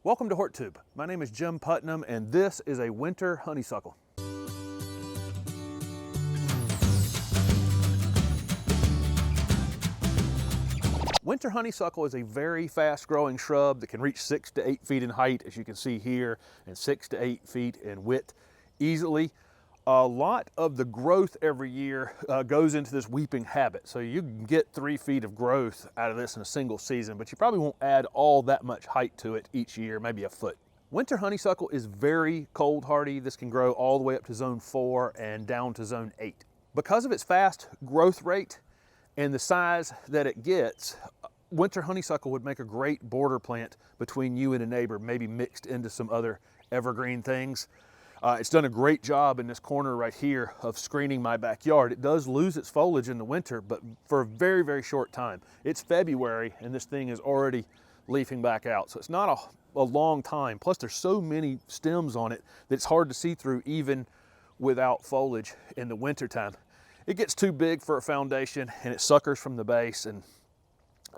Welcome to HortTube. My name is Jim Putnam and this is a winter honeysuckle. Winter honeysuckle is a very fast growing shrub that can reach 6 to 8 feet in height, as you can see here, and 6 to 8 feet in width easily. A lot of the growth every year goes into this weeping habit. So you can get 3 feet of growth out of this in a single season, but you probably won't add all that much height to it each year, maybe a foot. Winter honeysuckle is very cold hardy. This can grow all the way up to zone 4 and down to zone 8. Because of its fast growth rate and the size that it gets, winter honeysuckle would make a great border plant between you and a neighbor, maybe mixed into some other evergreen things. It's done a great job in this corner right here of screening my backyard. It does lose its foliage in the winter, but for a very, very short time. It's February and this thing is already leafing back out. So it's not a long time. Plus there's so many stems on it that it's hard to see through even without foliage in the wintertime. It gets too big for a foundation and it suckers from the base, and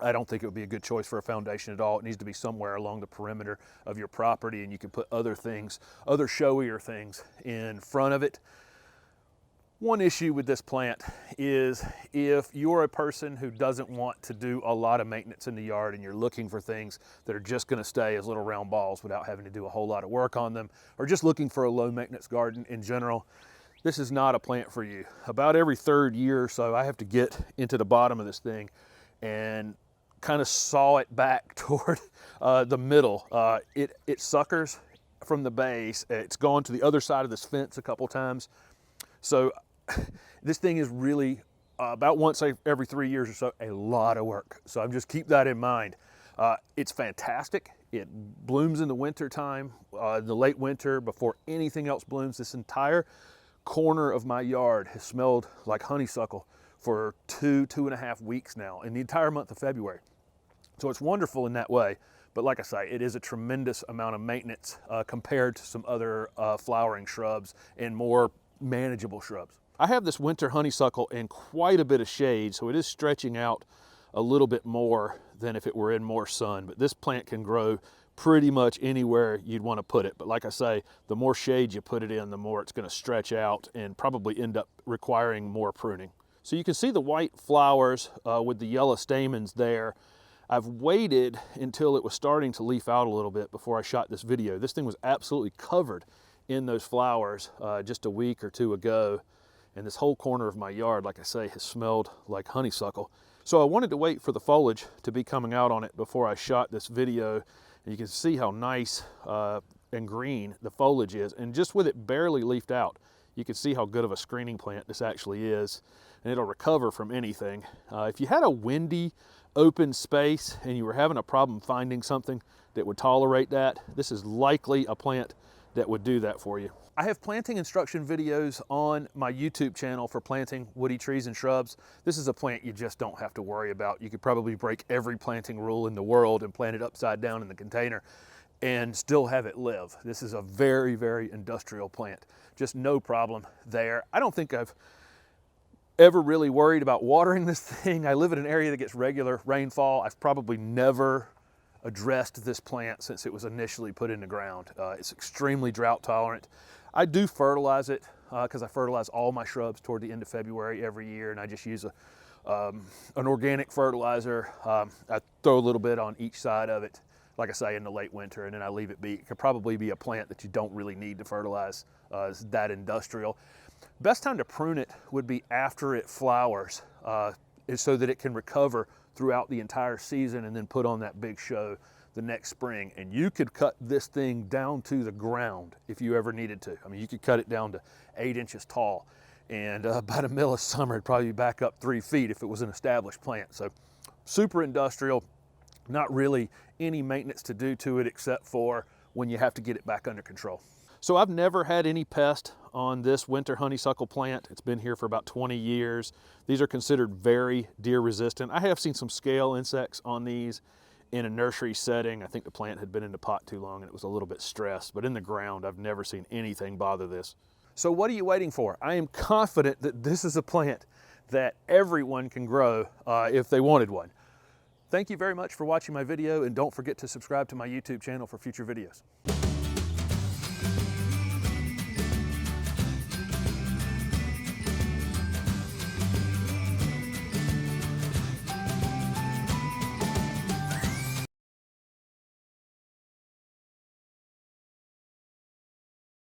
I don't think it would be a good choice for a foundation at all. It needs to be somewhere along the perimeter of your property, and you can put other things, other showier things in front of it. One issue with this plant is if you're a person who doesn't want to do a lot of maintenance in the yard and you're looking for things that are just going to stay as little round balls without having to do a whole lot of work on them, or just looking for a low maintenance garden in general, this is not a plant for you. About every third year or so, I have to get into the bottom of this thing and kind of saw it back toward the middle. It suckers from the base. It's gone to the other side of this fence a couple times. So this thing is really about once every 3 years or so, a lot of work. So I'm just keep that in mind. It's fantastic. It blooms in the winter time, the late winter, before anything else blooms. This entire corner of my yard has smelled like honeysuckle for 2.5 weeks now, in the entire month of February. So it's wonderful in that way, but like I say, it is a tremendous amount of maintenance compared to some other flowering shrubs and more manageable shrubs. I have this winter honeysuckle in quite a bit of shade, so it is stretching out a little bit more than if it were in more sun, but this plant can grow pretty much anywhere you'd want to put it. But like I say, the more shade you put it in, the more it's going to stretch out and probably end up requiring more pruning. So you can see the white flowers with the yellow stamens there. I've waited until it was starting to leaf out a little bit before I shot this video. This thing was absolutely covered in those flowers just a week or two ago. And this whole corner of my yard, like I say, has smelled like honeysuckle. So I wanted to wait for the foliage to be coming out on it before I shot this video. And you can see how nice and green the foliage is. And just with it barely leafed out, you can see how good of a screening plant this actually is. And it'll recover from anything. If you had a windy, open space and you were having a problem finding something that would tolerate that, this is likely a plant that would do that for you. I have planting instruction videos on my YouTube channel for planting woody trees and shrubs. This is a plant you just don't have to worry about. You could probably break every planting rule in the world and plant it upside down in the container and still have it live. This is a very, very industrial plant. Just no problem there. I don't think I've ever really worried about watering this thing. I live in an area that gets regular rainfall. I've probably never addressed this plant since it was initially put in the ground. It's extremely drought tolerant. I do fertilize it because I fertilize all my shrubs toward the end of February every year, and I just use an organic fertilizer. I throw a little bit on each side of it, like I say, in the late winter, and then I leave it be. It could probably be a plant that you don't really need to fertilize. It's that industrial. Best time to prune it would be after it flowers, so that it can recover throughout the entire season and then put on that big show the next spring. And you could cut this thing down to the ground if you ever needed to. I mean, you could cut it down to 8 inches tall, and by the middle of summer, it'd probably be back up 3 feet if it was an established plant. So super industrial, not really any maintenance to do to it except for when you have to get it back under control. So I've never had any pest on this winter honeysuckle plant. It's been here for about 20 years. These are considered very deer resistant. I have seen some scale insects on these in a nursery setting. I think the plant had been in the pot too long and it was a little bit stressed, but in the ground, I've never seen anything bother this. So what are you waiting for? I am confident that this is a plant that everyone can grow if they wanted one. Thank you very much for watching my video, and don't forget to subscribe to my YouTube channel for future videos.